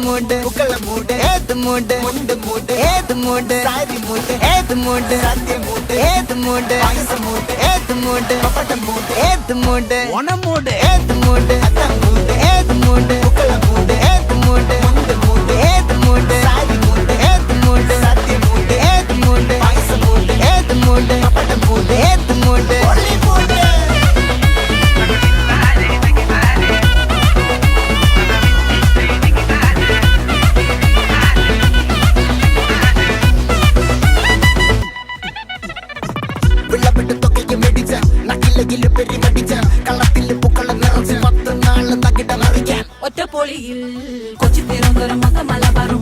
மூடு புக்கல மூடு ஏது மூடு முண்டு மூடு ஏது மூடு சாரி மூடு ஏது மூடு சத்திய மூடு ஏது மூடு பாயச மூடு ஏது மூடு பப்பட்ட மூடு ஏது மூடு ஒன மூடு ஏது மூடு அத்த மூடு ஏது மூடு புக்கல மூடு ஏது மூடு முண்டு மூடு ஏது மூடு சாரி மூடு ஏது மூடு சத்திய மூடு ஏது மூடு பாயச மூடு ஏது மூடு பப்பட்ட மூடு ஏது மூடு ஒளி மூடு വിളവിട്ട് തൊക്കയ്ക്ക് മെടിച്ച നക്കിലകില് പെരിമടിച്ച കളത്തില് പൂക്കള നിറച്ച് 10 നാള് തകിട മറിക്കാൻ ഒറ്റപ്പൊളിയിൽ കൊച്ചി തിരുവനന്തപുരം മൊത്തം മലബാറും